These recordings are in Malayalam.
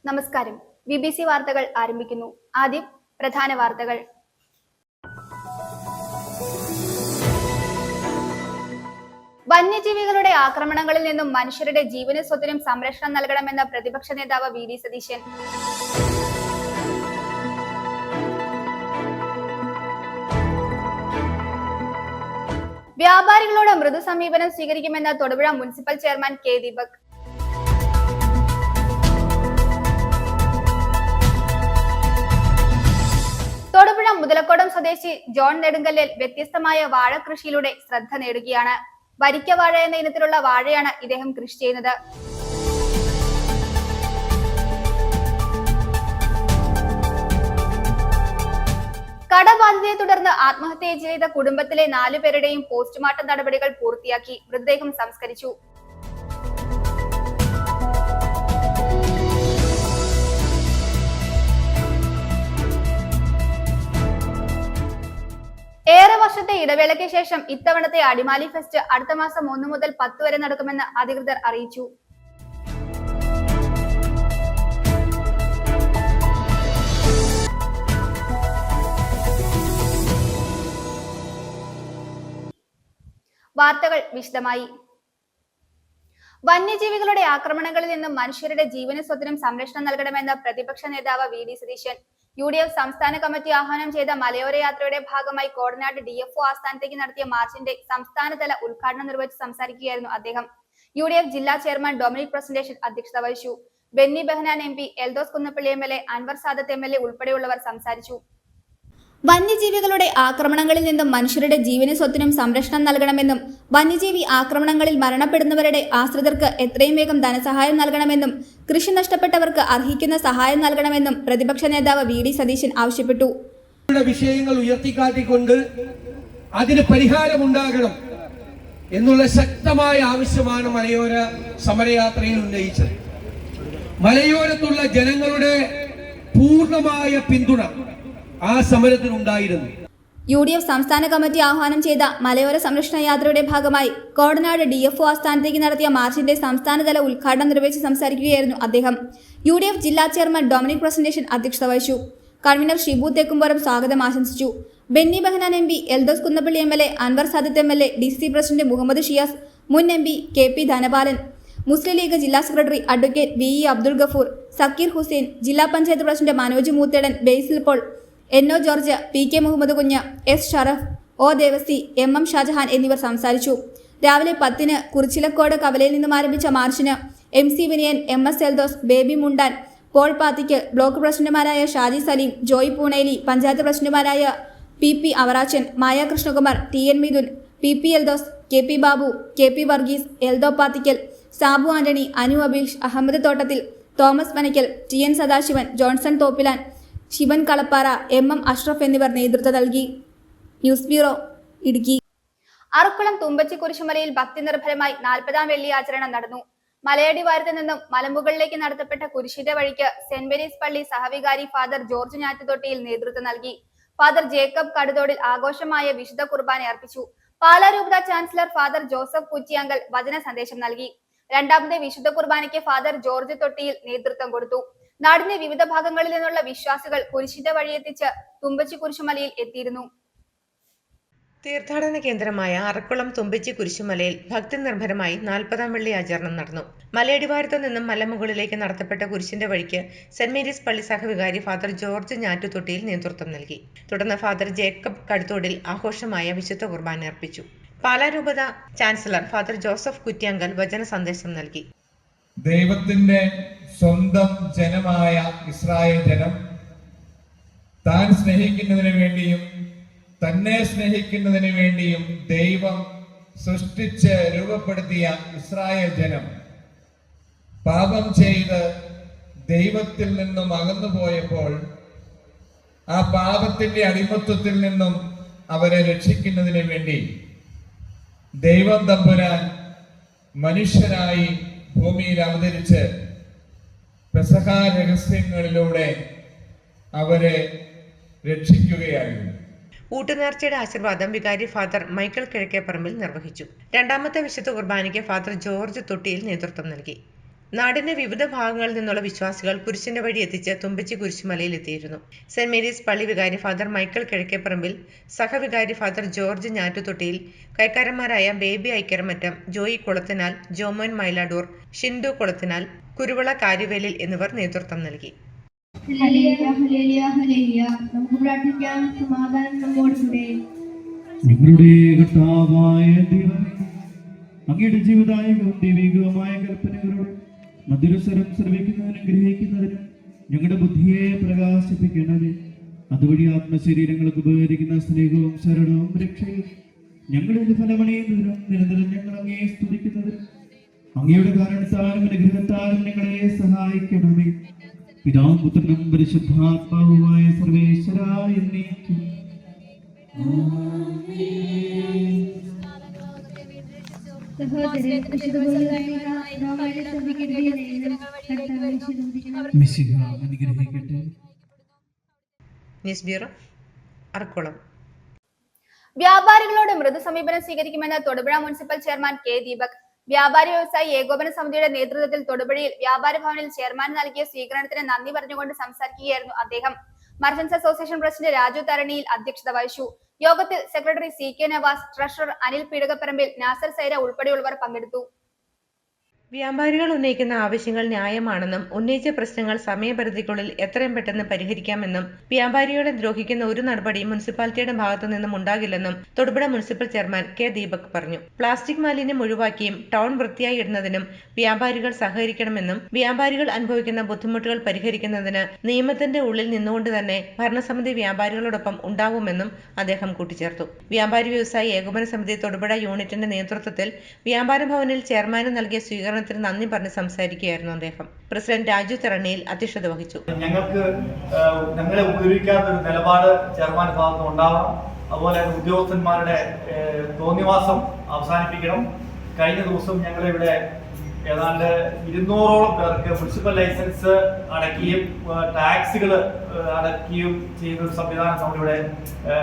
നമസ്കാരം. BBC വാർത്തകൾ ആരംഭിക്കുന്നു. ആദ്യം പ്രധാന വാർത്തകൾ. വന്യജീവികളുടെ ആക്രമണങ്ങളിൽ നിന്നും മനുഷ്യരുടെ ജീവനും സ്വത്തിനും സംരക്ഷണം നൽകണമെന്ന പ്രതിപക്ഷ നേതാവ് വി. ഡി. സതീശൻ. വ്യാപാരികളോട് മൃദു സമീപനം സ്വീകരിക്കുമെന്ന് Thodupuzha municipal chairman K. Deepak. Thodupuzha Muthalakodam സ്വദേശി ജോൺ നെടുങ്കല്ലിൽ വ്യത്യസ്തമായ വാഴ കൃഷിയിലൂടെ ശ്രദ്ധ നേടുകയാണ്. വരിക്ക വാഴ എന്ന ഇനത്തിലുള്ള വാഴയാണ് ഇദ്ദേഹം കൃഷി ചെയ്യുന്നത്. കടബാധ്യതയെ തുടർന്ന് ആത്മഹത്യ ചെയ്ത കുടുംബത്തിലെ 4 പേരുടെയും പോസ്റ്റ്മോർട്ടം നടപടികൾ പൂർത്തിയാക്കി. മൃതദേഹം സംസ്കരിച്ചു. ഏറെ വർഷത്തെ ഇടവേളയ്ക്ക് ശേഷം ഇത്തവണത്തെ അടിമാലി ഫെസ്റ്റ് അടുത്ത മാസം 1 മുതൽ 10 വരെ നടക്കുമെന്ന് അധികൃതർ അറിയിച്ചു. വാർത്തകൾ വിശദമായി. വന്യജീവികളുടെ ആക്രമണങ്ങളിൽ നിന്നും മനുഷ്യരുടെ ജീവനും സ്വത്തിനും സംരക്ഷണം നൽകണമെന്ന പ്രതിപക്ഷ നേതാവ് വി. ഡി. സതീശൻ. UDF സംസ്ഥാന കമ്മിറ്റി ആഹ്വാനം ചെയ്ത മലയോര യാത്രയുടെ ഭാഗമായി കോടനാട് DFO ആസ്ഥാനത്തേക്ക് നടത്തിയ മാർച്ചിന്റെ സംസ്ഥാനതല ഉദ്ഘാടനം നിർവഹിച്ച് സംസാരിക്കുകയായിരുന്നു അദ്ദേഹം. UDF ജില്ലാ ചെയർമാൻ ഡൊമിനിക് പ്രസന്റേഷൻ അധ്യക്ഷത വഹിച്ചു. Benny Behanan MP, Eldhose Kunnappilly MLA, Anwar Sadath MLA ഉൾപ്പെടെയുള്ളവർ സംസാരിച്ചു. വന്യജീവികളുടെ ആക്രമണങ്ങളിൽ നിന്നും മനുഷ്യരുടെ ജീവനും സ്വത്തിനും സംരക്ഷണം നൽകണമെന്നും വന്യജീവി ആക്രമണങ്ങളിൽ മരണപ്പെടുന്നവരുടെ ആശ്രിതർക്ക് എത്രയും വേഗം ധനസഹായം നൽകണമെന്നും കൃഷി നഷ്ടപ്പെട്ടവർക്ക് അർഹിക്കുന്ന സഹായം നൽകണമെന്നും പ്രതിപക്ഷ നേതാവ് വി. ഡി. സതീശൻ ആവശ്യപ്പെട്ടു. വിഷയങ്ങൾ ഉയർത്തിക്കാട്ടിക്കൊണ്ട് അതിന് പരിഹാരമുണ്ടാകണം എന്നുള്ള ശക്തമായ ആവശ്യമാണ് മലയോര സമരയാത്രയിൽ ഉന്നയിച്ചത്. മലയോരത്തുള്ള ജനങ്ങളുടെ പൂർണ്ണമായ പിന്തുണ ആ സമരത്തിനുണ്ടായിരുന്നു. UDF സംസ്ഥാന കമ്മിറ്റി ആഹ്വാനം ചെയ്ത മലയോര സംരക്ഷണ യാത്രയുടെ ഭാഗമായി കോടനാട് DFO ആസ്ഥാനത്തേക്ക് നടത്തിയ മാർച്ചിന്റെ സംസ്ഥാനതല ഉദ്ഘാടനം നിർവഹിച്ച് സംസാരിക്കുകയായിരുന്നു അദ്ദേഹം. UDF ജില്ലാ ചെയർമാൻ ഡൊമിനിക് പ്രസന്റേഷൻ അധ്യക്ഷത വഹിച്ചു. കൺവീനർ ഷിബു തേക്കുംപുറം സ്വാഗതം ആശംസിച്ചു. Benny Behanan MP, Eldhose Kunnappilly MLA, Anwar Sadath MLA, DCC president Muhammad Shiyas, മുൻ MP KP ധനപാലൻ, മുസ്ലിം ലീഗ് ജില്ലാ secretary advocate VE Abdul Gafoor, Zakir Hussain, ജില്ലാ panchayat president Manoj Moothedan, Basil Paul, NO George, PK Muhammad Kunju, S Sharaf, O Devasi, MM Shah Jahan എന്നിവർ സംസാരിച്ചു. രാവിലെ 10-ന് കുറിച്ചിലക്കോട് കവലയിൽ നിന്നും ആരംഭിച്ച മാർച്ചിന് MC Vinayan, MS Eldhose, Baby Mundan, Paul Pathikk, block പ്രസിഡന്റുമാരായ ഷാജി സലീം, ജോയ് പൂണേലി, പഞ്ചായത്ത് പ്രസിഡന്റുമാരായ PP അവറാച്ചൻ, മായ Krishnakumar, TN Mithun, PP Eldhose, KP Babu, KP Varghese, Eldho Pathikkal, Sabu Antony, Anu Abeesh, Ahammed Thottathil, Thomas Panakkal, TN Sadasivan, Johnson Thoppilan, Sivan Kalappara, MM Ashraf എന്നിവർ നേതൃത്വം നൽകി. News bureau, Idukki. അറക്കുളം തുമ്പച്ചി കുരിശുമലയിൽ ഭക്തി നിർഭരമായി 40-ാം വെള്ളി ആചരണം നടന്നു. മലയടിവാരത്ത് നിന്നും മലമുകളിലേക്ക് നടത്തപ്പെട്ട കുരിശിന്റെ വഴിക്ക് സെന്റ് മേരീസ് പള്ളി സഹവികാരി ഫാദർ ജോർജ് ഞാറ്റുതൊട്ടിയിൽ നേതൃത്വം നൽകി. ഫാദർ ജേക്കബ് കടുതോടിൽ ആഘോഷമായ വിശുദ്ധ കുർബാന അർപ്പിച്ചു. പാലാ രൂപത ചാൻസലർ ഫാദർ ജോസഫ് കുറ്റിയാങ്കൽ വചന സന്ദേശം നൽകി. രണ്ടാമത്തെ വിശുദ്ധ കുർബാനയ്ക്ക് ഫാദർ ജോർജ് തൊട്ടിയിൽ നേതൃത്വം കൊടുത്തു. നാടിന്റെ വിവിധ ഭാഗങ്ങളിൽ നിന്നുള്ള വിശ്വാസികൾ കുരിശിന്റെ വഴിയെത്തിച്ച് തുമ്പച്ചി കുരിശുമലയിൽ എത്തിയിരുന്നു. തീർത്ഥാടന കേന്ദ്രമായ അറക്കുളം തുമ്പച്ചി കുരിശുമലയിൽ ഭക്തി നിർഭരമായി 40-ാം വെള്ളി ആചരണം നടന്നു. മലയടിവാരത്തു നിന്നും മലമുകളിലേക്ക് നടത്തപ്പെട്ട കുരിശിന്റെ വഴിക്ക് സെന്റ് മേരീസ് പള്ളി സഹവികാരി ഫാദർ ജോർജ് ഞാറ്റുതൊട്ടിയിൽ നേതൃത്വം നൽകി. തുടർന്ന് ഫാദർ ജേക്കബ് കടുത്തോടിൽ ആഘോഷമായ വിശുദ്ധ കുർബാന അർപ്പിച്ചു. പാലാ രൂപത ചാൻസലർ ഫാദർ ജോസഫ് കുറ്റ്യാങ്കൽ വചന സന്ദേശം നൽകി. ദൈവത്തിന്റെ സ്വന്തം ജനമായ ഇസ്രായേൽ ജനം താൻ സ്നേഹിക്കുന്നതിന് വേണ്ടിയും തന്നെ സ്നേഹിക്കുന്നതിന് വേണ്ടിയും ദൈവം സൃഷ്ടിച്ച് രൂപപ്പെടുത്തിയ ഇസ്രായേൽ ജനം പാപം ചെയ്ത് ദൈവത്തിൽ നിന്നും അകന്നുപോയപ്പോൾ ആ പാപത്തിന്റെ അടിമത്വത്തിൽ നിന്നും അവരെ രക്ഷിക്കുന്നതിന് വേണ്ടി ദൈവം തമ്പുരാൻ മനുഷ്യനായി ഭൂമിയിൽ അവതരിച്ച് പെസഹ രഹസ്യങ്ങളിലൂടെ അവരെ രക്ഷിക്കുകയായിരുന്നു. ഊട്ടുനേർച്ചയുടെ ആശീർവാദം വികാരി ഫാദർ മൈക്കിൾ കിഴക്കേപ്പറമ്പിൽ നിർവഹിച്ചു. രണ്ടാമത്തെ വിശുദ്ധ കുർബാനയ്ക്ക് ഫാദർ ജോർജ് തൊട്ടിയിൽ നേതൃത്വം നൽകി. നാടിന്റെ വിവിധ ഭാഗങ്ങളിൽ നിന്നുള്ള വിശ്വാസികൾ കുരിശിന്റെ വഴി എത്തിച്ച് തുമ്പച്ചി കുരിശുമലയിൽ എത്തിയിരുന്നു. സെന്റ് മേരീസ് പള്ളി വികാരി ഫാദർ മൈക്കിൾ കിഴക്കേപ്പറമ്പിൽ, സഹവികാരി ഫാദർ ജോർജ് ഞാറ്റുതൊട്ടിയിൽ, കൈക്കാരന്മാരായ ബേബി ഐക്കരമറ്റം, ജോയി കുളത്തിനാൽ, ജോമോൻ മൈലാഡൂർ, ഷിൻഡു കുളത്തിനാൽ, കുരുവിള കാര്യവേലിൽ എന്നിവർ നേതൃത്വം നൽകി. നമുക്ക് പ്രാർത്ഥിക്കാം. സമാധാനം നമ്മോടുകൂടെ. നിങ്ങളുടെ കർത്താവായ ദൈവമേ, അങ്ങയുടെ ജീവദായകവും ദൈവികവുമായ കൽപ്പനകളോട് മധുരസ്വരം ശ്രവിക്കുന്നതിനും ഗ്രഹിക്കുന്നതിനും ഞങ്ങളുടെ ബുദ്ധിയെ പ്രകാശിപ്പിക്കണമേ. അതുവഴി ആത്മശരീരങ്ങൾക്ക് ഉപകരിക്കുന്ന സ്നേഹവും ശരണവും രക്ഷയും ഞങ്ങളിൽ ഫലമണിയുന്നതിനും നിരന്തരം ഞങ്ങൾ അങ്ങയെ സ്തുതിക്കുന്നതിനും അങ്ങയുടെ കാരണത്താലും അനുഗ്രഹത്താലും ഞങ്ങളെ സഹായിക്കണമേ. പിതാവും പുത്രനും പരിശുദ്ധാത്മാവുമായ സർവേശ്വരായ എന്നേക്കും. മിശിഹ അനുഗ്രഹിക്കട്ടെ. News bureau, Arakkulam. വ്യാപാരികളോട് മൃദു സമീപനം സ്വീകരിക്കുമെന്ന് Thodupuzha municipal chairman K Deepak. വ്യാപാരി വ്യവസായി ഏകോപന സമിതിയുടെ നേതൃത്വത്തിൽ തൊടുപുഴയിൽ വ്യാപാര ഭവനിൽ ചെയർമാൻ നൽകിയ സ്വീകരണത്തിന് നന്ദി പറഞ്ഞുകൊണ്ട് സംസാരിക്കുകയായിരുന്നു അദ്ദേഹം. Merchants association president Raju Tharaniyil അധ്യക്ഷത വഹിച്ചു. യോഗത്തിൽ secretary C K Navas, treasurer Anil Peedikaparambil, Nasar Saira ഉൾപ്പെടെയുള്ളവർ പങ്കെടുത്തു. വ്യാപാരികൾ ഉന്നയിക്കുന്ന ആവശ്യങ്ങൾ ന്യായമാണെന്നും ഉന്നയിച്ച പ്രശ്നങ്ങൾ സമയപരിധിക്കുള്ളിൽ എത്രയും പെട്ടെന്ന് പരിഹരിക്കാമെന്നും വ്യാപാരികളെ ദ്രോഹിക്കുന്ന ഒരു നടപടിയും മുനിസിപ്പാലിറ്റിയുടെ ഭാഗത്തു നിന്നും ഉണ്ടാകില്ലെന്നും Thodupuzha municipal chairman K Deepak പറഞ്ഞു. പ്ലാസ്റ്റിക് മാലിന്യം ഒഴിവാക്കിയും ടൗൺ വൃത്തിയായി ഇടുന്നതിനും വ്യാപാരികൾ സഹകരിക്കണമെന്നും വ്യാപാരികൾ അനുഭവിക്കുന്ന ബുദ്ധിമുട്ടുകൾ പരിഹരിക്കുന്നതിന് നിയമത്തിന്റെ ഉള്ളിൽ നിന്നുകൊണ്ട് തന്നെ ഭരണസമിതി വ്യാപാരികളോടൊപ്പം ഉണ്ടാവുമെന്നും അദ്ദേഹം കൂട്ടിച്ചേർത്തു. വ്യാപാരി വ്യവസായി ഏകോപന സമിതി തൊടുപുഴ യൂണിറ്റിന്റെ നേതൃത്വത്തിൽ വ്യാപാര ഭവനിൽ ചെയർമാന് നൽകിയ സ്വീകരണത്തിന് നന്ദി പറഞ്ഞ് സംസാരിക്കുകയായിരുന്നു അദ്ദേഹം. പ്രസിഡന്റ് രാജു തരണിയിൽ അധ്യക്ഷത വഹിച്ചു. ഞങ്ങളെ ഉപയോഗിക്കാത്ത ഒരു നിലപാട് ചെയർമാൻ ഭാഗത്ത് ഉണ്ടാവണം. അതുപോലെ ഉദ്യോഗസ്ഥന്മാരുടെ തോന്നിവാസം അവസാനിപ്പിക്കണം. കഴിഞ്ഞ ദിവസം ഞങ്ങളിവിടെ ഏതാണ്ട് 200ഓളം പേർക്ക് മുനിസിപ്പൽ ലൈസൻസ് അടയ്ക്കുകയും ടാക്സുകൾ അടയ്ക്കുകയും ചെയ്യുന്ന ഒരു സംവിധാനം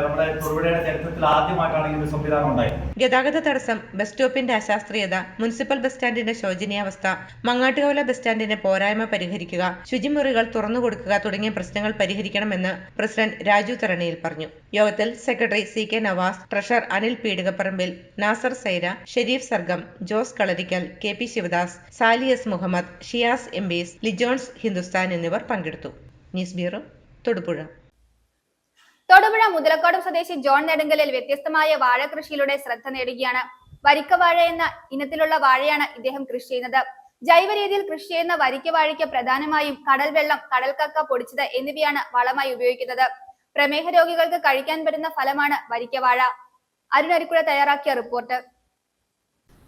നമ്മുടെ തൊടുപുഴയുടെ ചരിത്രത്തിൽ ആദ്യമായിട്ടാണ് ഈ ഒരു സംവിധാനം ഉണ്ടായത്. ഗതാഗത തടസ്സം, ബസ് സ്റ്റോപ്പിന്റെ അശാസ്ത്രീയത, മുനിസിപ്പൽ ബസ് സ്റ്റാൻഡിന്റെ ശോചനീയാവസ്ഥ, മങ്ങാട്ടുകവല ബസ് സ്റ്റാൻഡിന്റെ പോരായ്മ പരിഹരിക്കുക, ശുചിമുറികൾ തുറന്നുകൊടുക്കുക തുടങ്ങിയ പ്രശ്നങ്ങൾ പരിഹരിക്കണമെന്ന് പ്രസിഡന്റ് രാജു തരണിയിൽ പറഞ്ഞു. യോഗത്തിൽ secretary C K Navas, treasurer Anil Peedikaparambil, Nasar Saira, Shereef Sargam, Jose Kalarikkal, K P Sivadas, Sali S Muhammad, Shiyas Embees, Lijons Hindustan എന്നിവർ പങ്കെടുത്തു. News bureau, Thodupuzha. തൊടുപുഴ മുതലക്കോടം സ്വദേശി ജോൺ നെടുങ്കലിൽ വ്യത്യസ്തമായ വാഴ കൃഷിയിലൂടെ ശ്രദ്ധ നേടുകയാണ്. വരിക്കവാഴ എന്ന ഇനത്തിലുള്ള വാഴയാണ് ഇദ്ദേഹം കൃഷി ചെയ്യുന്നത്. ജൈവ രീതിയിൽ കൃഷി ചെയ്യുന്ന വരിക്ക വാഴയ്ക്ക് പ്രധാനമായും കടൽ വെള്ളം, കടൽക്കക്ക പൊടിച്ചത് എന്നിവയാണ് വളമായി ഉപയോഗിക്കുന്നത്. പ്രമേഹ രോഗികൾക്ക് കഴിക്കാൻ പറ്റുന്ന ഫലമാണ് വരിക്കവാഴ. അരുണരിക്കുഴ തയ്യാറാക്കിയ റിപ്പോർട്ട്.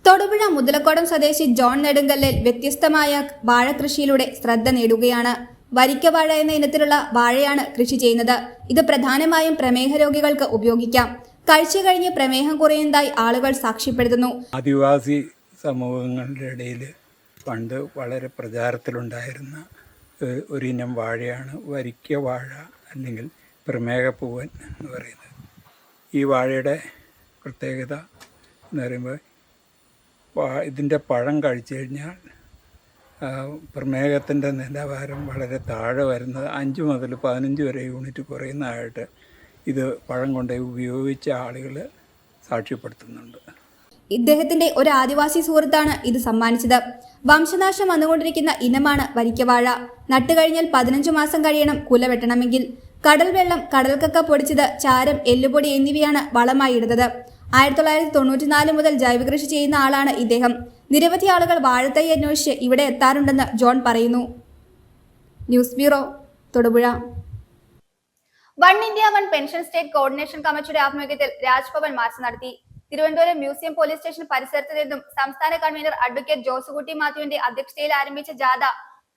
തൊടുപുഴ മുതലക്കോടം സ്വദേശി ജോൺ നെടുങ്കല്ലിൽ വ്യത്യസ്തമായ വാഴ കൃഷിയിലൂടെ ശ്രദ്ധ നേടുകയാണ്. വരിക്കവാഴ എന്ന ഇനത്തിലുള്ള വാഴയാണ് കൃഷി ചെയ്യുന്നത്. ഇത് പ്രധാനമായും പ്രമേഹ രോഗികൾക്ക് ഉപയോഗിക്കാം. കഴിച്ചു കഴിഞ്ഞ് പ്രമേഹം കുറയുന്നതായി ആളുകൾ സാക്ഷ്യപ്പെടുത്തുന്നു. ആദിവാസി സമൂഹങ്ങളുടെ ഇടയിൽ പണ്ട് വളരെ പ്രചാരത്തിലുണ്ടായിരുന്ന ഒരിനം വാഴയാണ് വരിക്ക വാഴ, അല്ലെങ്കിൽ പ്രമേഹപ്പൂവൻ എന്ന് പറയുന്നത്. ഈ വാഴയുടെ പ്രത്യേകത എന്ന് പറയുമ്പോൾ ഇതിൻ്റെ പഴം കഴിച്ചു കഴിഞ്ഞാൽ പ്രമേഹത്തിൻ്റെ നിലവാരം വളരെ താഴെ വരുന്നത് 5 മുതൽ 15 വരെ യൂണിറ്റ് കുറയുന്നതായിട്ട് ഇത് പഴം കൊണ്ട് ഉപയോഗിച്ച ആളുകൾ സാക്ഷ്യപ്പെടുത്തുന്നുണ്ട്. ഇദ്ദേഹത്തിന്റെ ഒരു ആദിവാസി സുഹൃത്താണ് ഇത് സമ്മാനിച്ചത്. വംശനാശം വന്നുകൊണ്ടിരിക്കുന്ന ഇനമാണ് വരിക്കവാഴ. നട്ടുകഴിഞ്ഞാൽ 15 മാസം കഴിയണം കുല വെട്ടണമെങ്കിൽ. കടൽ വെള്ളം, കടൽക്കക്ക പൊടിച്ചത്, ചാരം, എല്ലുപൊടി എന്നിവയാണ് വളമായി ഇടുന്നത്. 1994 മുതൽ ജൈവകൃഷി ചെയ്യുന്ന ആളാണ് ഇദ്ദേഹം. നിരവധി ആളുകൾ വാഴത്തൈ അന്വേഷിച്ച് ഇവിടെ എത്താറുണ്ടെന്ന് ജോൺ പറയുന്നു. News bureau, Thodupuzha. One India one pension state coordination കമ്മിറ്റിയുടെ ആഭിമുഖ്യത്തിൽ രാജ്ഭവൻ മാർച്ച് നടത്തി. തിരുവനന്തപുരം മ്യൂസിയം പോലീസ് സ്റ്റേഷൻ പരിസരത്ത് നിന്നും സംസ്ഥാന കൺവീനർ അഡ്വക്കേറ്റ് ജോസുകുട്ടി മാത്യുവിന്റെ അധ്യക്ഷതയിൽ ആരംഭിച്ച ജാഥ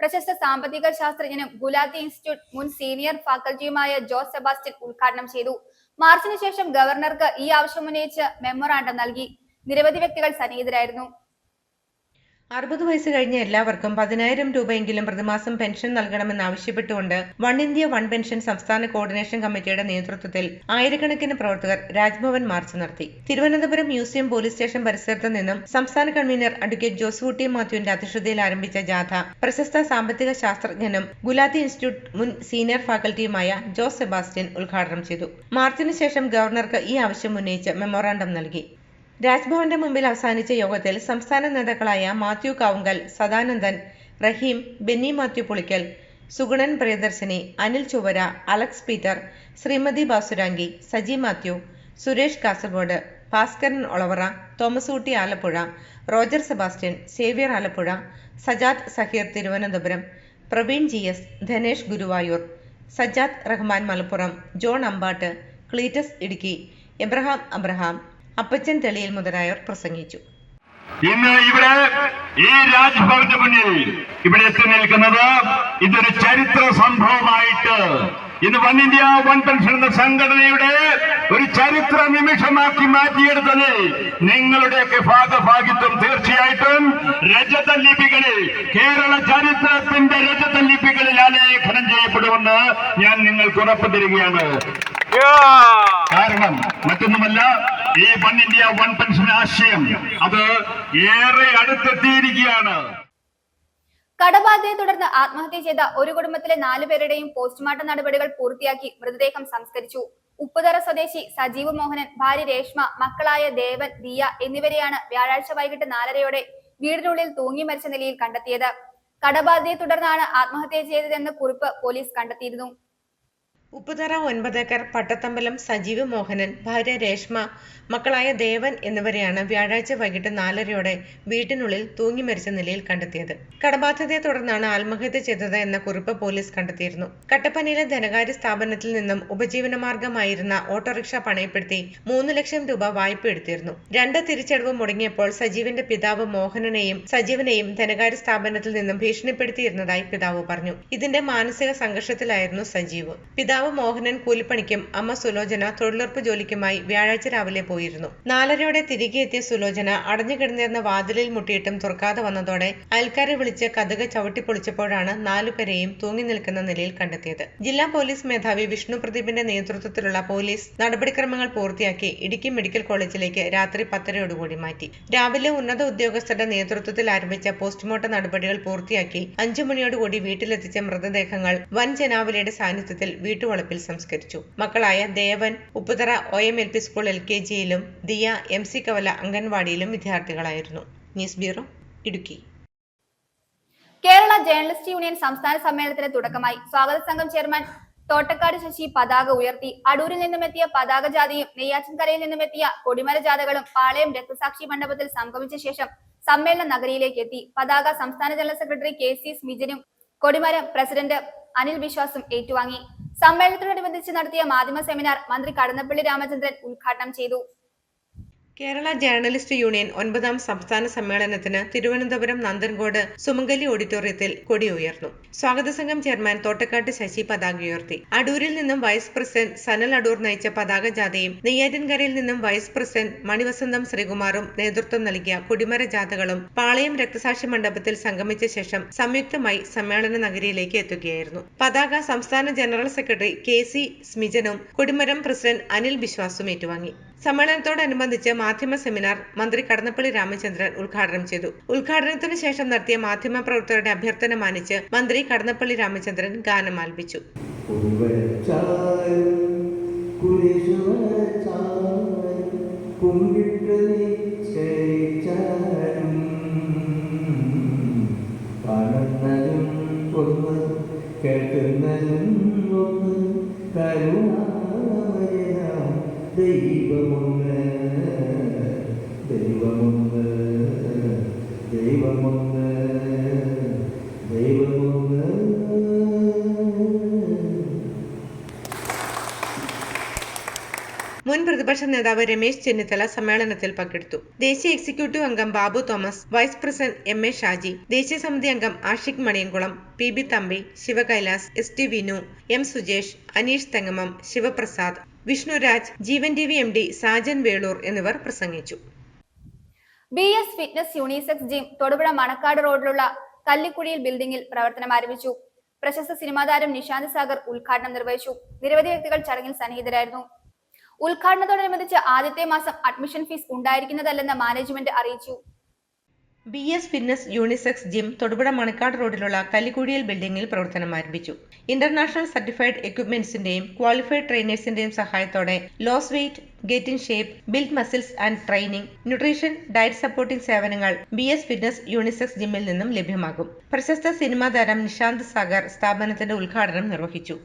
പ്രശസ്ത സാമ്പത്തിക ശാസ്ത്രജ്ഞനും ഗുലാത്തി ഇൻസ്റ്റിറ്റ്യൂട്ട് മുൻ സീനിയർ ഫാക്കൽറ്റിയുമായ ജോസ് സെബാസ്റ്റ്യൻ ഉദ്ഘാടനം ചെയ്തു. മാർച്ചിന് ശേഷം ഗവർണർക്ക് ഈ ആവശ്യമുന്നയിച്ച് മെമ്മോറാണ്ടം നൽകി. നിരവധി വ്യക്തികൾ സന്നിഹിതരായിരുന്നു. 60 വയസ്സ് കഴിഞ്ഞ എല്ലാവർക്കും 10,000 രൂപയെങ്കിലും പ്രതിമാസം പെൻഷൻ നൽകണമെന്നാവശ്യപ്പെട്ടുകൊണ്ട് വൺ ഇന്ത്യ വൺ പെൻഷൻ സംസ്ഥാന കോർഡിനേഷൻ കമ്മിറ്റിയുടെ നേതൃത്വത്തിൽ ആയിരക്കണക്കിന് പ്രവർത്തകർ രാജ്ഭവൻ മാർച്ച് നടത്തി. തിരുവനന്തപുരം മ്യൂസിയം പോലീസ് സ്റ്റേഷൻ പരിസരത്ത് നിന്നും സംസ്ഥാന കൺവീനർ അഡ്വക്കേറ്റ് ജോസൂട്ടി മാത്യുവിന്റെ അധ്യക്ഷതയിൽ ആരംഭിച്ച ജാഥ പ്രശസ്ത സാമ്പത്തിക ശാസ്ത്രജ്ഞനും ഗുലാത്തി ഇൻസ്റ്റിറ്റ്യൂട്ട് മുൻ സീനിയർ ഫാക്കൽറ്റിയുമായ ജോസ് സെബാസ്റ്റ്യൻ ഉദ്ഘാടനം ചെയ്തു. മാർച്ചിന് ശേഷം ഗവർണർക്ക് ഈ ആവശ്യം ഉന്നയിച്ച് മെമ്മോറാണ്ടം നൽകി. രാജ്ഭവന്റെ മുമ്പിൽ അവസാനിച്ച യോഗത്തിൽ സംസ്ഥാന നേതാക്കളായ മാത്യു കാവുങ്കൽ, സദാനന്ദൻ, റഹീം, ബെന്നി മാത്യു പുളിക്കൽ, സുഗുണൻ പ്രിയദർശിനി, അനിൽ ചുവര, അലക്സ് പീറ്റർ, ശ്രീമതി ബാസുരാങ്കി, സജി മാത്യു, സുരേഷ് കാസർഗോഡ്, ഭാസ്കരൻ ഒളവറ, തോമസ് ഊട്ടി ആലപ്പുഴ, റോജർ സെബാസ്റ്റ്യൻ, സേവ്യർ ആലപ്പുഴ, സജാദ് സഹീർ തിരുവനന്തപുരം, പ്രവീൺ GS, ധനേഷ് ഗുരുവായൂർ, സജാദ് റഹ്മാൻ മലപ്പുറം, ജോൺ അമ്പാട്ട്, ക്ലീറ്റസ് ഇടുക്കി, എബ്രഹാം അബ്രഹാം, അപ്പച്ചൻ തെളിയിൽ മുതലായവർ പ്രസംഗിച്ചു. ഇന്ന് ഇവിടെ ഈ രാജ്ഭവന്റെ മുന്നിൽ ഇവിടെ എത്തി നിൽക്കുന്നത് ഇതൊരു ചരിത്ര സംഭവമായിട്ട് ഇന്ന് വൺ ഇന്ത്യ വൺ പെൻഷൻ എന്ന സംഘടനയുടെ ഒരു ചരിത്ര നിമിഷമാക്കി മാറ്റിയെടുത്തത് നിങ്ങളുടെയൊക്കെ ഭാഗഭാഗിത്വം തീർച്ചയായിട്ടും രജത ലിപികളിൽ, കേരള ചരിത്രത്തിന്റെ രജത ലിപികളിൽ ആലേഖനം ചെയ്യപ്പെടുമെന്ന് ഞാൻ നിങ്ങൾക്ക് ഉറപ്പു തരികയാണ്. കാരണം മറ്റൊന്നുമല്ല, ഈ വൺ ഇന്ത്യ വൺ പെൻഷൻ ആശയം അത് ഏറെ അടുത്തെത്തിയിരിക്കുകയാണ്. കടബാധയെ തുടർന്ന് ആത്മഹത്യ ചെയ്ത ഒരു കുടുംബത്തിലെ 4 പേരുടെയും പോസ്റ്റ്മോർട്ടം നടപടികൾ പൂർത്തിയാക്കി മൃതദേഹം സംസ്കരിച്ചു. ഉപ്പുതറ സ്വദേശി സജീവ് മോഹനൻ, ഭാര്യ രേഷ്മ, മക്കളായ ദേവൻ, ദിയ എന്നിവരെയാണ് വ്യാഴാഴ്ച വൈകിട്ട് 4:30 വീടിനുള്ളിൽ തൂങ്ങി മരിച്ച നിലയിൽ കണ്ടെത്തിയത്. കടബാധയെ തുടർന്നാണ് ആത്മഹത്യ ചെയ്തതെന്ന് കുറിപ്പ് പോലീസ് കണ്ടെത്തിയിരുന്നു. ഉപ്പുതറ 9 ഏക്കർ പട്ടത്തമ്പലം സജീവ് മോഹനൻ, ഭാര്യ രേഷ്മ, മക്കളായ ദേവൻ എന്നിവരെയാണ് വ്യാഴാഴ്ച വൈകിട്ട് 4:30 വീട്ടിനുള്ളിൽ തൂങ്ങി മരിച്ച നിലയിൽ കണ്ടെത്തിയത്. കടബാധ്യതയെ തുടർന്നാണ് ആത്മഹത്യ ചെയ്തത് എന്ന കുറിപ്പ് പോലീസ് കണ്ടെത്തിയിരുന്നു. കട്ടപ്പനയിലെ ധനകാര്യ സ്ഥാപനത്തിൽ നിന്നും ഉപജീവനമാർഗമായിരുന്ന ഓട്ടോറിക്ഷ പണയപ്പെടുത്തി 3 ലക്ഷം രൂപ വായ്പ എടുത്തിരുന്നു. 2 തിരിച്ചടവ് മുടങ്ങിയപ്പോൾ സജീവിന്റെ പിതാവ് സജീവനെയും ധനകാര്യ സ്ഥാപനത്തിൽ നിന്നും ഭീഷണിപ്പെടുത്തിയിരുന്നതായി പിതാവ് പറഞ്ഞു. ഇതിന്റെ മാനസിക സംഘർഷത്തിലായിരുന്നു സജീവ്. പിതാവ് മോഹനൻ കൂലിപ്പണിക്കും അമ്മ സുലോചന തൊഴിലുറപ്പ് ജോലിക്കുമായി വ്യാഴാഴ്ച രാവിലെ പോയിരുന്നു. 4:30 തിരികെ എത്തിയ സുലോചന അടഞ്ഞുകിടന്നിരുന്ന വാതിലിൽ മുട്ടിയിട്ടും തുറക്കാതെ വന്നതോടെ അയൽക്കാരെ വിളിച്ച് കതക് ചവിട്ടിപ്പൊളിച്ചപ്പോഴാണ് 4 പേരെയും തൂങ്ങി നിൽക്കുന്ന നിലയിൽ കണ്ടെത്തിയത്. ജില്ലാ പോലീസ് മേധാവി വിഷ്ണു പ്രദീപിന്റെ നേതൃത്വത്തിലുള്ള പോലീസ് നടപടിക്രമങ്ങൾ പൂർത്തിയാക്കി ഇടുക്കി മെഡിക്കൽ കോളേജിലേക്ക് രാത്രി 10:30 മാറ്റി. രാവിലെ ഉന്നത ഉദ്യോഗസ്ഥരുടെ നേതൃത്വത്തിൽ ആരംഭിച്ച പോസ്റ്റ്മോർട്ടം നടപടികൾ പൂർത്തിയാക്കി 5 മണിയോടുകൂടി വീട്ടിലെത്തിച്ച മൃതദേഹങ്ങൾ വൻ ജനാവലിയുടെ സാന്നിധ്യത്തിൽ വീട്ടുവളപ്പിൽ സംസ്കരിച്ചു. മക്കളായ ദേവൻ ഉപ്പുതറ OMLP സ്കൂൾ LKGയിലും ദിയ MC കവല അംഗൻവാടിയിലും വിദ്യാർത്ഥികളായിരുന്നു. News bureau, Idukki. Kerala journalist union സംസ്ഥാന സമ്മേളനത്തിന് തുടക്കമായി. സ്വാഗത സംഘം ചെയർമാൻ തോട്ടക്കാട് ശശി പതാക ഉയർത്തി. അടൂരിൽ നിന്നുമെത്തിയ പതാക ജാഥയും നെയ്യാറ്റിൻകരയിൽ നിന്നുമെത്തിയ കൊടിമര ജാഥകളും പാളയം രക്തസാക്ഷി മണ്ഡപത്തിൽ സംഗമിച്ച ശേഷം സമ്മേളന നഗരിയിലേക്ക് എത്തി. പതാക സംസ്ഥാന ജനറൽ സെക്രട്ടറി KC സ്മിജനും കൊടിമരം പ്രസിഡന്റ് അനിൽ വിശ്വാസും ഏറ്റുവാങ്ങി. സമ്മേളനത്തോടനുബന്ധിച്ച് നടത്തിയ മാധ്യമ സെമിനാർ മന്ത്രി കടന്നപ്പള്ളി രാമചന്ദ്രൻ ഉദ്ഘാടനം ചെയ്തു. കേരള ജേർണലിസ്റ്റ് യൂണിയൻ 9ാം സംസ്ഥാന സമ്മേളനത്തിന് തിരുവനന്തപുരം നന്ദൻകോട് സുമംഗലി ഓഡിറ്റോറിയത്തിൽ കൊടി ഉയർന്നു. സ്വാഗത സംഘം ചെയർമാൻ തോട്ടക്കാട്ട് ശശി പതാക ഉയർത്തി. അടൂരിൽ നിന്നും വൈസ് പ്രസിഡന്റ് സനൽ അടൂർ നയിച്ച പതാക ജാഥയും നെയ്യാറ്റിൻകരയിൽ നിന്നും വൈസ് പ്രസിഡന്റ് മണിവസന്തം ശ്രീകുമാറും നേതൃത്വം നൽകിയ കൊടിമര ജാഥകളും പാളയം രക്തസാക്ഷി മണ്ഡപത്തിൽ സംഗമിച്ച ശേഷം സംയുക്തമായി സമ്മേളന നഗരിയിലേക്ക് എത്തുകയായിരുന്നു. പതാക സംസ്ഥാന ജനറൽ സെക്രട്ടറി KC സ്മിജനും കൊടിമരം പ്രസിഡന്റ് അനിൽ വിശ്വാസും ഏറ്റുവാങ്ങി. സമ്മേളനത്തോടനുബന്ധിച്ച് മാധ്യമ സെമിനാർ മന്ത്രി കടന്നപ്പള്ളി രാമചന്ദ്രൻ ഉദ്ഘാടനം ചെയ്തു. ഉദ്ഘാടനത്തിന് ശേഷം നടത്തിയ മാധ്യമ പ്രവർത്തകരുടെ അഭ്യർത്ഥന മാനിച്ച് മന്ത്രി കടന്നപ്പള്ളി രാമചന്ദ്രൻ ഗാനം ആലപിച്ചു. ദൈവമൊന്ന് ദൈവമൊന്ന് ദൈവമൊന്ന് ദൈവമൊന്ന്. മുൻ പ്രതിപക്ഷ നേതാവ് രമേശ് ചെന്നിത്തല സമ്മേളനത്തിൽ പങ്കെടുത്തു. ദേശീയ എക്സിക്യൂട്ടീവ് അംഗം Babu Thomas, vice president MA Shaji, ദേശീയ സമിതി അംഗം Ashiq Maniyamkulam, PB Thampi, Sivakailas, ST Vinu, M Sujesh, Aneesh Thengamam, Sivaprasad, Vishnuraj, ജീവൻ TV MD സാജൻ വേളൂർ എന്നിവർ പ്രസംഗിച്ചു. BS fitness unisex gym Thodupuzha Manakkad റോഡിലുള്ള കല്ലിക്കുഴിയിൽ ബിൽഡിംഗിൽ പ്രവർത്തനം ആരംഭിച്ചു. പ്രശസ്ത സിനിമാ താരം നിശാന്ത് സാഗർ ഉദ്ഘാടനം നിർവഹിച്ചു. നിരവധി വ്യക്തികൾ ചടങ്ങിൽ സന്നിഹിതരായിരുന്നു. ഉദ്ഘാടനത്തോടനുബന്ധിച്ച് ആദ്യത്തെ മാസം അഡ്മിഷൻ ഫീസ് ഉണ്ടായിരിക്കുന്നതല്ലെന്ന് മാനേജ്മെന്റ് അറിയിച്ചു. BS fitness unisex gym Thodupuzha Manakkad റോഡിലുള്ള കല്ലിക്കുഴിയിൽ ബിൽഡിംഗിൽ പ്രവർത്തനം ആരംഭിച്ചു. ഇന്റർനാഷണൽ സർട്ടിഫൈഡ് എക്യുപ്മെന്റ്സിന്റെയും ക്വാളിഫൈഡ് ട്രെയിനേഴ്സിന്റെയും സഹായത്തോടെ lose weight, get in shape, build muscles and training, nutrition, diet supporting സേവനങ്ങൾ BS ഫിറ്റ്നസ് യൂണിസെക്സ് ജിമ്മിൽ നിന്നും ലഭ്യമാകും. പ്രശസ്ത സിനിമാ താരം നിശാന്ത് സാഗർ സ്ഥാപനത്തിന്റെ ഉദ്ഘാടനം നിർവഹിച്ചു.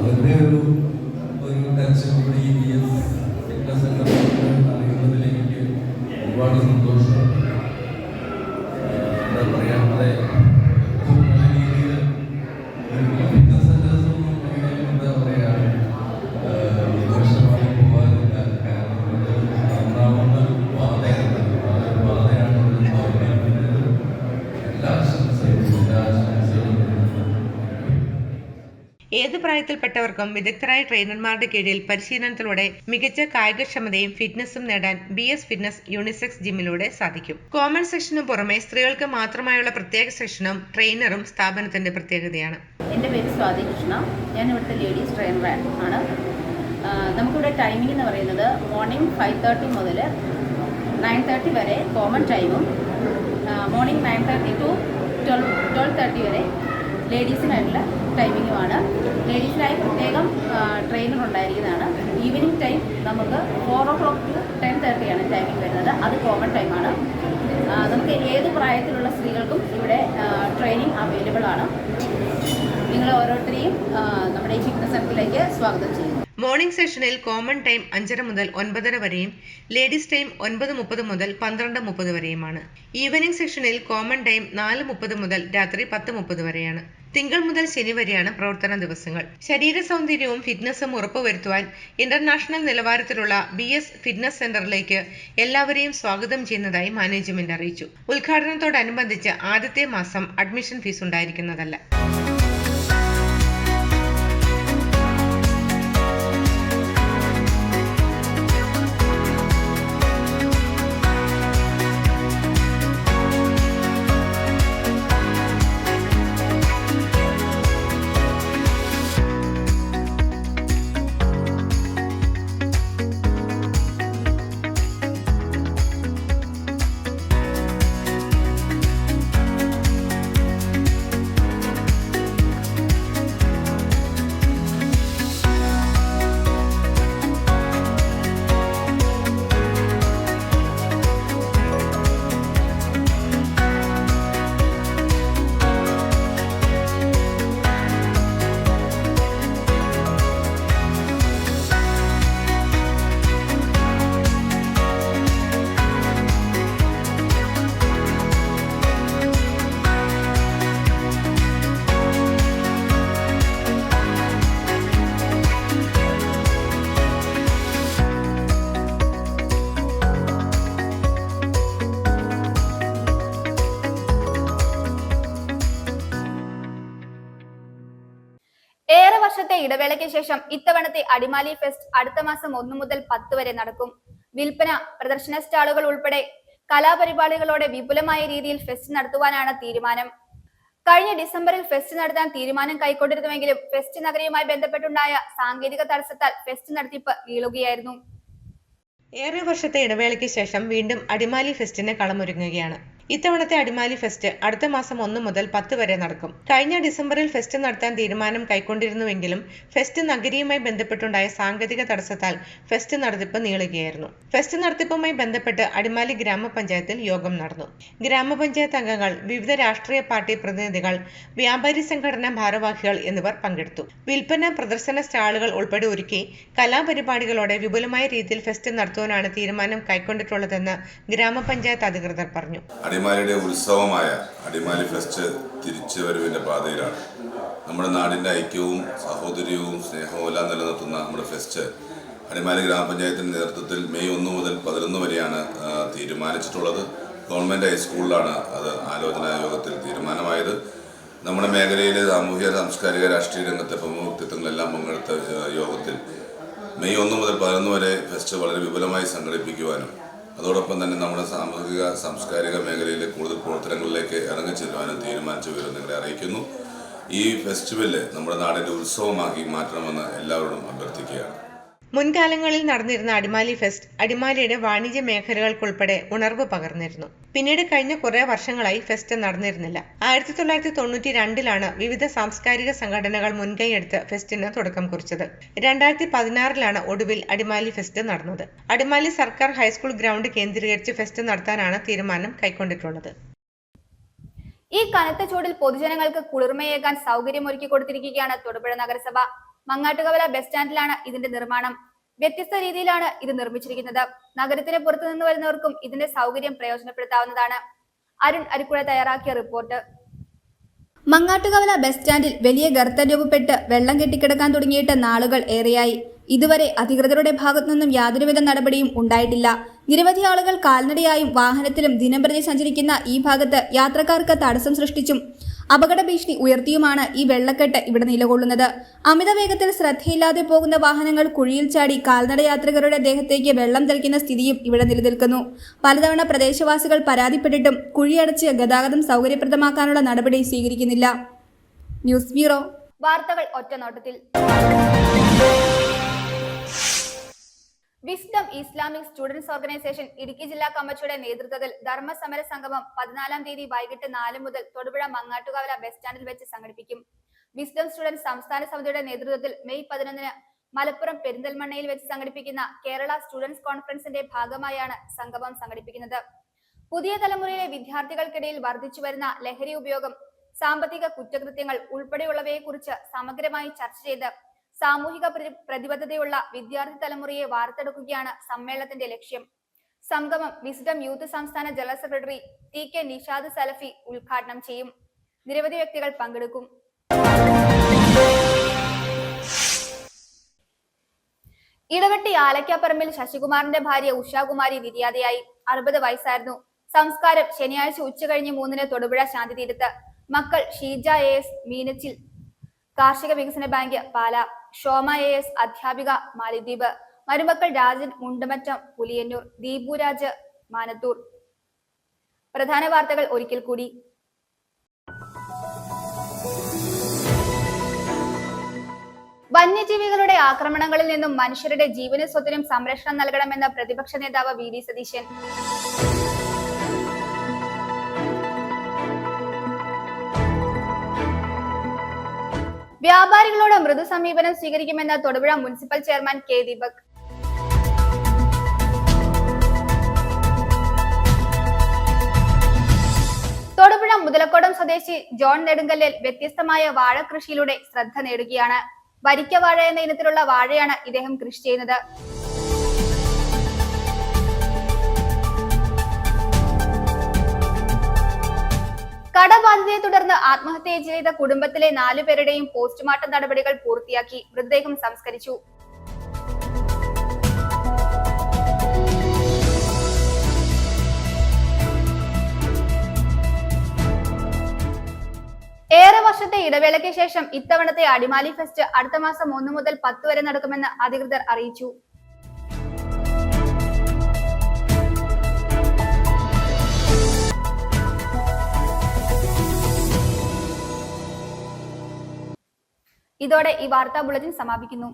അതിൻ്റെ ഒരു ടെൻഷൻ കൂടി ഈ ഫിറ്റ്നസ് സെൻ്റർ അറിയുന്നതിൽ എനിക്ക് ഒരുപാട് സന്തോഷം. എന്താ പറയുക, വളരെ നല്ല രീതിയിൽ ഫിറ്റ്നസ് സെൻ്റേഴ്സൊന്നും എന്താ പറയുക വിമർശമായി പോകാനില്ല. കാരണം ഒന്നാമത് പാതയാണ്, എല്ലാ ആശംസകളും ഏത് പ്രായത്തിൽപ്പെട്ടവർക്കും വിദഗ്ധരായ ട്രെയിനർമാരുടെ കീഴിൽ പരിശീലനത്തിലൂടെ മികച്ച കായികക്ഷമതയും ഫിറ്റ്നസും നേടാൻ BS ഫിറ്റ്നസ് യൂണിസെക്സ് ജിമ്മിലൂടെ സാധിക്കും. കോമൺ സെക്ഷനു പുറമെ സ്ത്രീകൾക്ക് മാത്രമായുള്ള പ്രത്യേക സെക്ഷനും ട്രെയിനറും സ്ഥാപനത്തിന്റെ പ്രത്യേകതയാണ്. എൻ്റെ പേര് സ്വാതി കൃഷ്ണ. ഞാൻ ഇവിടുത്തെ ലേഡീസ് ട്രെയിനർ ആണ്. നമുക്കിവിടെ ടൈമിംഗ് എന്ന് പറയുന്നത് മോർണിംഗ് 5:30 മുതൽ 9:30 വരെ കോമൺ ടൈമും, മോർണിംഗ് 9:30 to 12:30 വരെ ലേഡീസിനായിട്ടുള്ള ടൈമിങ്ങുമാണ്. ലേഡീസിനായി പ്രത്യേകം ട്രെയിനർ ഉണ്ടായിരിക്കുന്നതാണ്. ഈവനിങ് ടൈം നമുക്ക് 4 o'clock to 10:30 ആണ് ടൈമിംഗ് വരുന്നത്. അത് കോമൺ ടൈമാണ്. നമുക്ക് ഏത് പ്രായത്തിലുള്ള സ്ത്രീകൾക്കും ഇവിടെ ട്രെയിനിങ് അവൈലബിൾ ആണ്. നിങ്ങൾ ഓരോരുത്തരെയും നമ്മുടെ ഈ ഫിറ്റ്നസ് സെന്ററിലേക്ക് സ്വാഗതം ചെയ്യുന്നു. മോർണിംഗ് സെഷനിൽ കോമൺ ടൈം 5:30 മുതൽ 9:30 വരെയും ലേഡീസ് ടൈം 9:30 മുതൽ 12:30 വരെയുമാണ്. ഈവനിംഗ് സെഷനിൽ കോമൺ ടൈം 4:30 മുതൽ രാത്രി 10:30 വരെയാണ്. തിങ്കൾ മുതൽ ശനി വരെയാണ് പ്രവർത്തന ദിവസങ്ങൾ. ശരീര സൗന്ദര്യവും ഫിറ്റ്നസും ഉറപ്പുവരുത്തുവാൻ ഇന്റർനാഷണൽ നിലവാരത്തിലുള്ള BS ഫിറ്റ്നസ് സെന്ററിലേക്ക് എല്ലാവരെയും സ്വാഗതം ചെയ്യുന്നതായി മാനേജ്മെന്റ് അറിയിച്ചു. ഉദ്ഘാടനത്തോടനുബന്ധിച്ച് ആദ്യത്തെ മാസം അഡ്മിഷൻ ഫീസ് ഉണ്ടായിരിക്കുന്നതല്ല. ഏറെ വർഷത്തെ ഇടവേളയ്ക്ക് ശേഷം ഇത്തവണത്തെ അടിമാലി ഫെസ്റ്റ് അടുത്ത മാസം 1 മുതൽ 10 വരെ നടക്കും. വിൽപ്പന, പ്രദർശന സ്റ്റാളുകൾ ഉൾപ്പെടെ കലാപരിപാടികളോടെ വിപുലമായ രീതിയിൽ ഫെസ്റ്റ് നടത്തുവാനാണ് തീരുമാനം. കഴിഞ്ഞ ഡിസംബറിൽ ഫെസ്റ്റ് നടത്താൻ തീരുമാനം കൈക്കൊണ്ടിരുന്നുവെങ്കിലും ഫെസ്റ്റ് നഗരിയുമായി ബന്ധപ്പെട്ടുണ്ടായ സാങ്കേതിക തടസ്സത്താൽ ഫെസ്റ്റ് നടത്തിപ്പ് വീഴുകയായിരുന്നു. ഏറെ വർഷത്തെ ഇടവേളയ്ക്ക് ശേഷം വീണ്ടും അടിമാലി ഫെസ്റ്റിന് കളമൊരുങ്ങുകയാണ്. ഇത്തവണത്തെ അടിമാലി ഫെസ്റ്റ് അടുത്ത മാസം 1 മുതൽ 10 വരെ നടക്കും. കഴിഞ്ഞ ഡിസംബറിൽ ഫെസ്റ്റ് നടത്താൻ തീരുമാനം കൈക്കൊണ്ടിരുന്നുവെങ്കിലും ഫെസ്റ്റ് നഗരിയുമായി ബന്ധപ്പെട്ടുണ്ടായ സാങ്കേതിക തടസ്സത്താൽ ഫെസ്റ്റ് നടത്തിപ്പ് നീളുകയായിരുന്നു. ഫെസ്റ്റ് നടത്തിപ്പുമായി ബന്ധപ്പെട്ട് അടിമാലി ഗ്രാമപഞ്ചായത്തിൽ യോഗം നടന്നു. ഗ്രാമപഞ്ചായത്ത് അംഗങ്ങൾ, വിവിധ രാഷ്ട്രീയ പാർട്ടി പ്രതിനിധികൾ, വ്യാപാരി സംഘടനാ ഭാരവാഹികൾ എന്നിവർ പങ്കെടുത്തു. വിൽപ്പന, പ്രദർശന സ്റ്റാളുകൾ ഉൾപ്പെടെ ഒരുക്കി കലാപരിപാടികളോടെ വിപുലമായ രീതിയിൽ ഫെസ്റ്റ് നടത്തുവാനാണ് തീരുമാനം കൈക്കൊണ്ടിട്ടുള്ളതെന്ന് ഗ്രാമപഞ്ചായത്ത് അധികൃതർ പറഞ്ഞു. അടിമാലിയുടെ ഉത്സവമായ അടിമാലി ഫെസ്റ്റ് തിരിച്ചുവരവിൻ്റെ പാതയിലാണ്. നമ്മുടെ നാടിൻ്റെ ഐക്യവും സഹോദര്യവും സ്നേഹവും എല്ലാം നിലനിർത്തുന്ന നമ്മുടെ ഫെസ്റ്റ് അടിമാലി ഗ്രാമപഞ്ചായത്തിൻ്റെ നേതൃത്വത്തിൽ മെയ് 1 മുതൽ 11 വരെയാണ് തീരുമാനിച്ചിട്ടുള്ളത്. ഗവൺമെൻറ് ഹൈസ്കൂളിലാണ് അത് ആലോചനാ യോഗത്തിൽ തീരുമാനമായത്. നമ്മുടെ മേഖലയിലെ സാമൂഹിക, സാംസ്കാരിക, രാഷ്ട്രീയ രംഗത്തെ പ്രമുഖ വ്യക്തിത്വങ്ങളെല്ലാം പങ്കെടുത്ത യോഗത്തിൽ മെയ് 1 മുതൽ 11 വരെ ഫെസ്റ്റ് വളരെ വിപുലമായി സംഘടിപ്പിക്കുവാനും അതോടൊപ്പം തന്നെ നമ്മുടെ സാമൂഹിക, സാംസ്കാരിക മേഖലയിലെ കൂടുതൽ പ്രവർത്തനങ്ങളിലേക്ക് ഇറങ്ങിച്ചെല്ലുവാനും തീരുമാനിച്ചു വരും നിങ്ങളെ അറിയിക്കുന്നു. ഈ ഫെസ്റ്റിവല് നമ്മുടെ നാടിൻ്റെ ഉത്സവമാക്കി മാറ്റണമെന്ന് എല്ലാവരോടും അഭ്യർത്ഥിക്കുകയാണ്. മുൻകാലങ്ങളിൽ നടന്നിരുന്ന അടിമാലി ഫെസ്റ്റ് അടിമാലിയുടെ വാണിജ്യ മേഖലകൾക്കുൾപ്പെടെ ഉണർവ് പകർന്നിരുന്നു. പിന്നീട് കഴിഞ്ഞ കുറേ വർഷങ്ങളായി ഫെസ്റ്റ് നടന്നിരുന്നില്ല. 1992-ലാണ് വിവിധ സാംസ്കാരിക സംഘടനകൾ മുൻകൈയെടുത്ത് ഫെസ്റ്റിന് തുടക്കം കുറിച്ചത്. 2016-ലാണ് ഒടുവിൽ അടിമാലി ഫെസ്റ്റ് നടന്നത്. അടിമാലി സർക്കാർ ഹൈസ്കൂൾ ഗ്രൗണ്ട് കേന്ദ്രീകരിച്ച് ഫെസ്റ്റ് നടത്താനാണ് തീരുമാനം കൈക്കൊണ്ടിട്ടുള്ളത്. ഈ കനത്ത ചൂടിൽ പൊതുജനങ്ങൾക്ക് കുളിർമയേകാൻ സൗകര്യമൊരുക്കി കൊടുത്തിരിക്കുകയാണ് തൊടുപുഴ നഗരസഭ. മങ്ങാട്ടുകവല ബസ് സ്റ്റാൻഡിലാണ് ഇതിന്റെ നിർമ്മാണം. വ്യത്യസ്ത രീതിയിലാണ് ഇത് നിർമ്മിച്ചിരിക്കുന്നത്. നഗരത്തിന് പുറത്തു നിന്ന് വരുന്നവർക്കും ഇതിന്റെ സൗകര്യം പ്രയോജനപ്പെടുത്താവുന്നതാണ്. അരുൺ അരിക്കുഴ തയ്യാറാക്കിയ റിപ്പോർട്ട്. മങ്ങാട്ടുകവല ബസ് സ്റ്റാൻഡിൽ വലിയ ഗർത്തം രൂപപ്പെട്ട് വെള്ളം കെട്ടിക്കിടക്കാൻ തുടങ്ങിയിട്ട് നാളുകൾ ഏറെയായി. ഇതുവരെ അധികൃതരുടെ ഭാഗത്തുനിന്നും യാതൊരുവിധ നടപടിയും ഉണ്ടായിട്ടില്ല. നിരവധി ആളുകൾ കാൽനടയായും വാഹനത്തിലും ദിനംപ്രതി സഞ്ചരിക്കുന്ന ഈ ഭാഗത്ത് യാത്രക്കാർക്ക് തടസ്സം സൃഷ്ടിച്ചും അപകട ഭീഷണി ഉയർത്തിയുമാണ് ഈ വെള്ളക്കെട്ട് ഇവിടെ നിലകൊള്ളുന്നത്. അമിത വേഗത്തിൽ ശ്രദ്ധയില്ലാതെ പോകുന്ന വാഹനങ്ങൾ കുഴിയിൽ ചാടി കാൽനട യാത്രികരുടെ ദേഹത്തേക്ക് വെള്ളം തെളിക്കുന്ന സ്ഥിതിയും ഇവിടെ നിലനിൽക്കുന്നു. പലതവണ പ്രദേശവാസികൾ പരാതിപ്പെട്ടിട്ടും കുഴിയടച്ച് ഗതാഗതം സൗകര്യപ്രദമാക്കാനുള്ള നടപടി സ്വീകരിക്കുന്നില്ല. ന്യൂസ് ബ്യൂറോ വാർത്തകൾ ഒറ്റനോട്ടത്തിൽ. Wisdom Islamic students organisation Idukki ജില്ലാ കമ്മിറ്റിയുടെ നേതൃത്വത്തിൽ ധർമ്മസമര സംഗമം 14-ാം തീയതി വൈകിട്ട് 4 മുതൽ തൊടുപുഴ മങ്ങാട്ടുകവല ബസ് സ്റ്റാൻഡിൽ വെച്ച് സംഘടിപ്പിക്കും. വിസ്ഡം സ്റ്റുഡൻസ് സംസ്ഥാന സമിതിയുടെ നേതൃത്വത്തിൽ മെയ് 11-ന് മലപ്പുറം പെരിന്തൽമണ്ണയിൽ വെച്ച് സംഘടിപ്പിക്കുന്ന കേരള സ്റ്റുഡൻസ് കോൺഫറൻസിന്റെ ഭാഗമായാണ് സംഗമം സംഘടിപ്പിക്കുന്നത്. പുതിയ തലമുറയിലെ വിദ്യാർത്ഥികൾക്കിടയിൽ വർദ്ധിച്ചുവരുന്ന ലഹരി ഉപയോഗം, സാമ്പത്തിക കുറ്റകൃത്യങ്ങൾ ഉൾപ്പെടെയുള്ളവയെക്കുറിച്ച് സമഗ്രമായി ചർച്ച ചെയ്ത് സാമൂഹിക പ്രതിബദ്ധതയുള്ള വിദ്യാർത്ഥി തലമുറയെ വാർത്തെടുക്കുകയാണ് സമ്മേളനത്തിന്റെ ലക്ഷ്യം. സംഗമം വിസ്ഡം യൂത്ത് സംസ്ഥാന ജനറൽ സെക്രട്ടറി TK നിഷാദ് സലഫി ഉദ്ഘാടനം ചെയ്യും. നിരവധി വ്യക്തികൾ പങ്കെടുക്കും. ഇടവെട്ടി ആലക്കാപ്പറമ്പിൽ ശശികുമാറിന്റെ ഭാര്യ ഉഷാകുമാരി നിര്യാതയായി. 60 വയസ്സായിരുന്നു. സംസ്കാരം ശനിയാഴ്ച ഉച്ചകഴിഞ്ഞ് 3-ന് തൊടുപുഴ ശാന്തിതീരത്ത്. മക്കൾ ഷീജ AS മീനച്ചിൽ, കാർഷിക വികസന ബാങ്ക് പാല, ഷോമ AS അധ്യാപിക മാലിദ്വീപ്, മരുമക്കൾ രാജൻ മുണ്ടമറ്റം പുലിയന്നൂർ, ദീപുരാജ് മാനത്തൂർ. പ്രധാന വാർത്തകൾ ഒരിക്കൽ കൂടി. വന്യജീവികളുടെ ആക്രമണങ്ങളിൽ നിന്നും മനുഷ്യരുടെ ജീവനും സ്വത്തിനും സംരക്ഷണം നൽകണമെന്ന പ്രതിപക്ഷ നേതാവ് VD സതീശൻ. വ്യാപാരികളോട് മൃദു സമീപനം സ്വീകരിക്കുമെന്ന് Thodupuzha municipal chairman K Deepak. Thodupuzha Muthalakodam സ്വദേശി ജോൺ നെടുങ്കല്ലിൽ വ്യത്യസ്തമായ വാഴ കൃഷിയിലൂടെ ശ്രദ്ധ നേടുകയാണ്. വരിക്ക വാഴ എന്ന ഇനത്തിലുള്ള വാഴയാണ് ഇദ്ദേഹം കൃഷി ചെയ്യുന്നത്. കടബാധ്യതയെ തുടർന്ന് ആത്മഹത്യ ചെയ്ത കുടുംബത്തിലെ 4 പേരുടെയും പോസ്റ്റ്മോർട്ടം നടപടികൾ പൂർത്തിയാക്കി. മൃതദേഹം സംസ്കരിച്ചു. ഏറെ വർഷത്തെ ഇടവേളയ്ക്ക് ശേഷം ഇത്തവണത്തെ അടിമാലി ഫെസ്റ്റ് അടുത്ത മാസം 1 മുതൽ 10 വരെ നടക്കുമെന്ന് അധികൃതർ അറിയിച്ചു. ഇതോടെ ഈ വാർത്താ ബുള്ളറ്റിൻ സമാപിക്കുന്നു.